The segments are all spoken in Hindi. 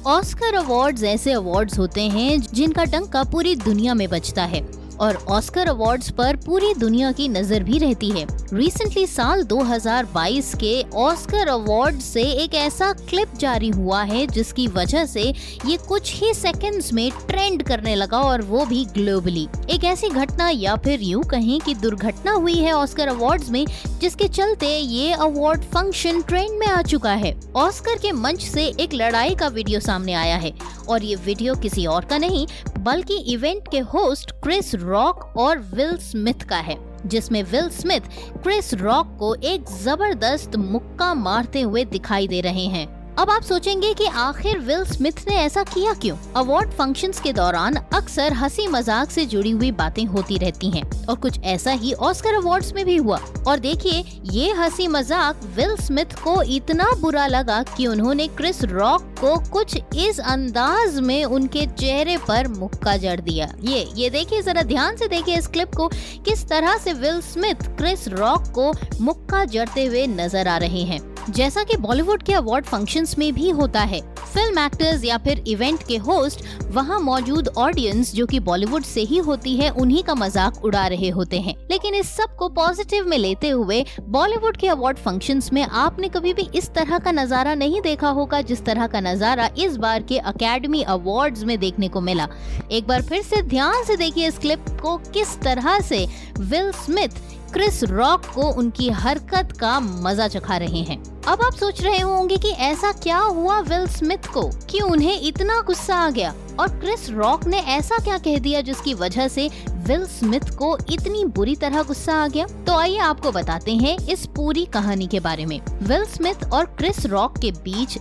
ऑस्कर अवार्ड्स ऐसे अवार्ड्स होते हैं जिनका डंका पूरी दुनिया में बजता है और ऑस्कर अवार्ड्स पर पूरी दुनिया की नजर भी रहती है। रिसेंटली साल 2022 के ऑस्कर अवार्ड से एक ऐसा क्लिप जारी हुआ है जिसकी वजह से ये कुछ ही सेकंड्स में ट्रेंड करने लगा और वो भी ग्लोबली। एक ऐसी घटना या फिर यूं कहें कि दुर्घटना हुई है ऑस्कर अवार्ड्स में जिसके चलते ये अवार्ड फंक्शन ट्रेंड में आ चुका है। ऑस्कर के मंच से एक लड़ाई का वीडियो सामने आया है और ये वीडियो किसी और का नहीं बल्कि इवेंट के होस्ट क्रिस रॉक और विल स्मिथ का है, जिसमें विल स्मिथ क्रिस रॉक को एक जबरदस्त मुक्का मारते हुए दिखाई दे रहे हैं। अब आप सोचेंगे कि आखिर विल स्मिथ ने ऐसा किया क्यों? अवार्ड फंक्शंस के दौरान अक्सर हंसी मजाक से जुड़ी हुई बातें होती रहती हैं और कुछ ऐसा ही ऑस्कर अवार्ड्स में भी हुआ। और देखिए, ये हंसी मजाक विल स्मिथ को इतना बुरा लगा कि उन्होंने क्रिस रॉक को कुछ इस अंदाज में उनके चेहरे पर मुक्का जड़ दिया। ये देखिए, जरा ध्यान से देखिए इस क्लिप को, किस तरह से विल स्मिथ क्रिस रॉक को मुक्का जड़ते हुए नजर आ रहे हैं। जैसा कि बॉलीवुड के अवार्ड फंक्शंस में भी होता है, फिल्म एक्टर्स या फिर इवेंट के होस्ट वहां मौजूद ऑडियंस जो कि बॉलीवुड से ही होती है उन्हीं का मजाक उड़ा रहे होते हैं। लेकिन इस सब को पॉजिटिव में लेते हुए बॉलीवुड के अवार्ड फंक्शंस में आपने कभी भी इस तरह का नजारा नहीं देखा होगा जिस तरह का नजारा इस बार के अकेडमी अवार्ड्स में देखने को मिला। एक बार फिर से ध्यान से देखिए इस क्लिप को, किस तरह से विल स्मिथ क्रिस रॉक को उनकी हरकत का मजा चखा रहे हैं। अब आप सोच रहे होंगे कि ऐसा क्या हुआ विल स्मिथ को कि उन्हें इतना गुस्सा आ गया और क्रिस रॉक ने ऐसा क्या कह दिया जिसकी वजह से विल स्मिथ को इतनी बुरी तरह गुस्सा आ गया। तो आइए आपको बताते हैं इस पूरी कहानी के बारे में। विल स्मिथ और क्रिस रॉक के बीच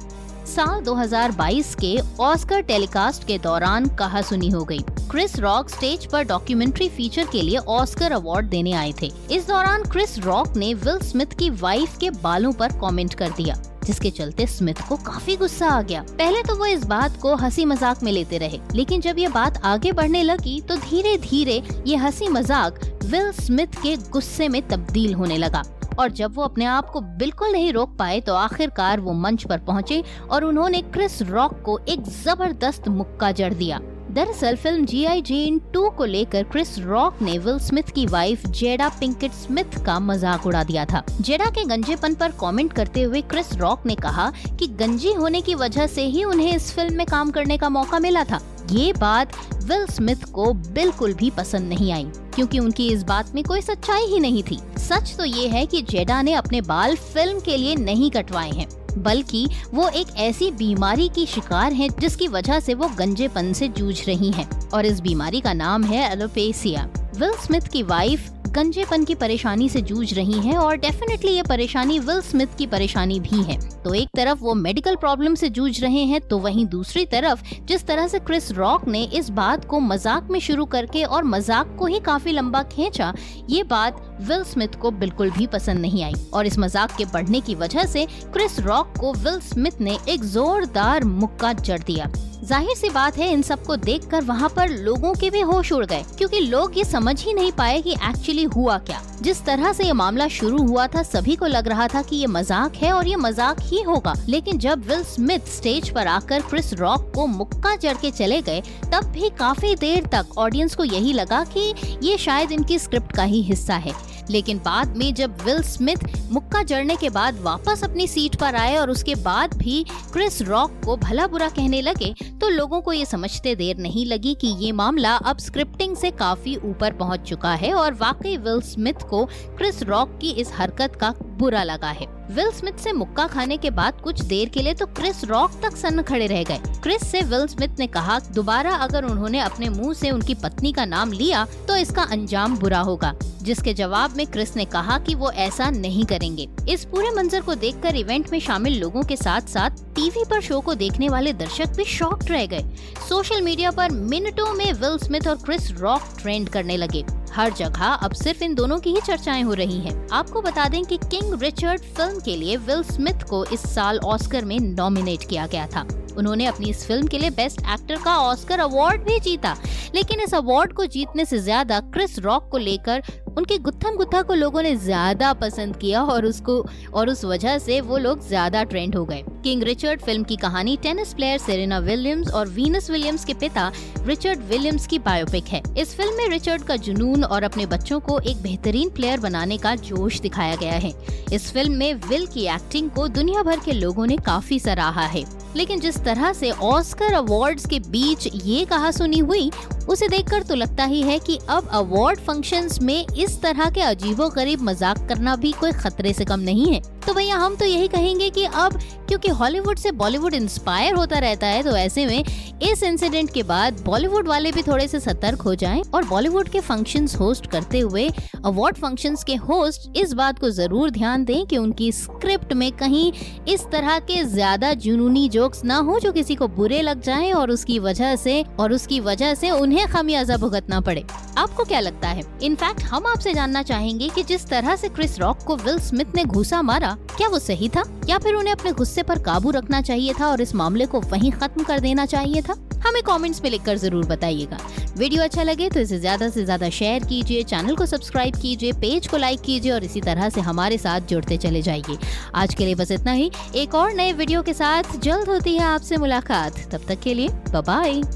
साल 2022 के ऑस्कर टेलीकास्ट के दौरान कहासुनी हो गई। क्रिस रॉक स्टेज पर डॉक्यूमेंट्री फीचर के लिए ऑस्कर अवार्ड देने आए थे। इस दौरान क्रिस रॉक ने विल स्मिथ की वाइफ के बालों पर कमेंट कर दिया, जिसके चलते स्मिथ को काफी गुस्सा आ गया। पहले तो वो इस बात को हंसी मजाक में लेते रहे, लेकिन जब ये बात आगे बढ़ने लगी तो धीरे धीरे ये हंसी मजाक विल स्मिथ के गुस्से में तब्दील होने लगा और जब वो अपने आप को बिल्कुल नहीं रोक पाए तो आखिरकार वो मंच पर पहुंचे और उन्होंने क्रिस रॉक को एक जबरदस्त मुक्का जड़ दिया। दरअसल फिल्म G.I. Jane 2 को लेकर क्रिस रॉक ने विल स्मिथ की वाइफ जेडा पिंकेट स्मिथ का मजाक उड़ा दिया था। जेडा के गंजेपन पर कमेंट करते हुए क्रिस रॉक ने कहा कि गंजी होने की वजह से ही उन्हें इस फिल्म में काम करने का मौका मिला था। ये बात विल स्मिथ को बिल्कुल भी पसंद नहीं आई क्योंकि उनकी इस बात में कोई सच्चाई ही नहीं थी। सच तो ये है कि जेडा ने अपने बाल फिल्म के लिए नहीं कटवाए हैं, बल्कि वो एक ऐसी बीमारी की शिकार हैं जिसकी वजह से वो गंजेपन से जूझ रही हैं और इस बीमारी का नाम है एलोपेसिया। विल स्मिथ की वाइफ गंजेपन की परेशानी से जूझ रही हैं और डेफिनेटली ये परेशानी विल स्मिथ की परेशानी भी है। तो एक तरफ वो मेडिकल प्रॉब्लम से जूझ रहे हैं तो वहीं दूसरी तरफ जिस तरह से क्रिस रॉक ने इस बात को मजाक में शुरू करके और मजाक को ही काफी लंबा खींचा, ये बात विल स्मिथ को बिल्कुल भी पसंद नहीं आई और इस मजाक के बढ़ने की वजह से क्रिस रॉक को विल स्मिथ ने एक जोरदार मुक्का जड़ दिया। जाहिर सी बात है, इन सब को देखकर वहाँ पर लोगों के भी होश उड़ गए क्योंकि लोग ये समझ ही नहीं पाए कि एक्चुअली हुआ क्या। जिस तरह से ये मामला शुरू हुआ था सभी को लग रहा था कि ये मजाक है और ये मजाक ही होगा, लेकिन जब विल स्मिथ स्टेज पर आकर क्रिस रॉक को मुक्का जड़ के चले गए तब भी काफी देर तक ऑडियंस को यही लगा कि ये शायद इनकी स्क्रिप्ट का ही हिस्सा है। लेकिन बाद में जब विल स्मिथ मुक्का जड़ने के बाद वापस अपनी सीट पर आए और उसके बाद भी क्रिस रॉक को भला बुरा कहने लगे तो लोगों को ये समझते देर नहीं लगी कि ये मामला अब स्क्रिप्टिंग से काफी ऊपर पहुंच चुका है और वाकई विल स्मिथ को क्रिस रॉक की इस हरकत का बुरा लगा है। विल स्मिथ से मुक्का खाने के बाद कुछ देर के लिए तो क्रिस रॉक तक सन्न खड़े रह गए। क्रिस से विल स्मिथ ने कहा दोबारा अगर उन्होंने अपने मुंह से उनकी पत्नी का नाम लिया तो इसका अंजाम बुरा होगा, जिसके जवाब में क्रिस ने कहा कि वो ऐसा नहीं करेंगे। इस पूरे मंजर को देखकर इवेंट में शामिल लोगों के साथ साथ टीवी पर शो को देखने वाले दर्शक भी शॉक्ड रह गए। सोशल मीडिया पर मिनटों में विल स्मिथ और क्रिस रॉक ट्रेंड करने लगे। हर जगह अब सिर्फ इन दोनों की ही चर्चाएं हो रही हैं। आपको बता दें कि किंग रिचर्ड फिल्म के लिए विल स्मिथ को इस साल ऑस्कर में नॉमिनेट किया गया था। उन्होंने अपनी इस फिल्म के लिए बेस्ट एक्टर का ऑस्कर अवार्ड भी जीता, लेकिन इस अवार्ड को जीतने से ज्यादा क्रिस रॉक को लेकर उनके गुत्थम गुत्था को लोगों ने ज्यादा पसंद किया और उस वजह से वो लोग ज्यादा ट्रेंड हो गए। किंग रिचर्ड फिल्म की कहानी टेनिस प्लेयर सेरेना विलियम्स और वीनस विलियम्स के पिता रिचर्ड विलियम्स की बायोपिक है। इस फिल्म में रिचर्ड का जुनून और अपने बच्चों को एक बेहतरीन प्लेयर बनाने का जोश दिखाया गया है। इस फिल्म में विल की एक्टिंग को दुनिया भर के लोगों ने काफी सराहा है, लेकिन जिस तरह से ऑस्कर अवार्ड्स के बीच ये कहासुनी हुई, उसे देखकर तो लगता ही है कि अब अवार्ड फंक्शंस में इस तरह के अजीबोगरीब मजाक करना भी कोई खतरे से कम नहीं है। तो भैया हम तो यही कहेंगे कि अब क्योंकि हॉलीवुड से बॉलीवुड इंस्पायर होता रहता है, तो ऐसे में इस इंसिडेंट के बाद बॉलीवुड वाले भी थोड़े से सतर्क हो जाएं और बॉलीवुड के फंक्शंस होस्ट करते हुए अवार्ड फंक्शंस के होस्ट इस बात को जरूर ध्यान दें कि उनकी स्क्रिप्ट में कहीं इस तरह के ज्यादा जुनूनी जोक्स ना हो जो किसी को बुरे लग जाएं और उसकी वजह से उन्हें खमियाजा भुगतना पड़े। आपको क्या लगता है? इनफैक्ट हम आपसे जानना चाहेंगे कि जिस तरह से क्रिस रॉक को विल स्मिथ ने घूसा मारा, क्या वो सही था या फिर उन्हें अपने गुस्से पर काबू रखना चाहिए था और इस मामले को वहीं खत्म कर देना चाहिए था? हमें कमेंट्स में लिखकर जरूर बताइएगा। वीडियो अच्छा लगे तो इसे ज्यादा से ज्यादा शेयर कीजिए, चैनल को सब्सक्राइब कीजिए, पेज को लाइक कीजिए और इसी तरह से हमारे साथ जुड़ते चले जाइए। आज के लिए बस इतना ही। एक और नए वीडियो के साथ जल्द होती है आपसे मुलाकात। तब तक के लिए बाय बाय।